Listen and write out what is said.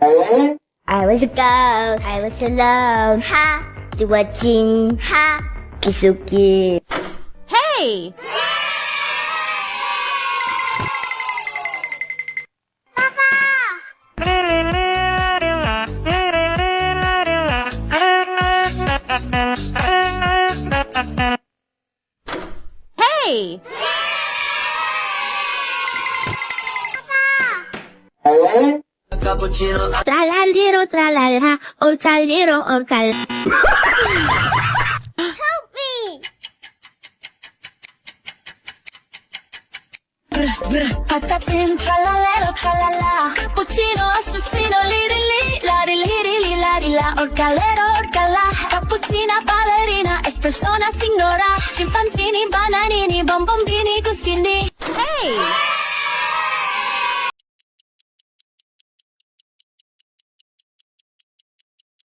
I was a ghost. I was alone. Ha! 두어진 하! 기숙이. Hey! Hey! Tralalero, tralala, oh tralero, oh tralala. Help me! Patatin, tralalero, tralala. Cappuccino, assassino, lirili, lariliri, larila. Orcalero, orcala. Cappuccina, ballerina, espressona, signora. Scimpanzini, bananini, bombombini, custini.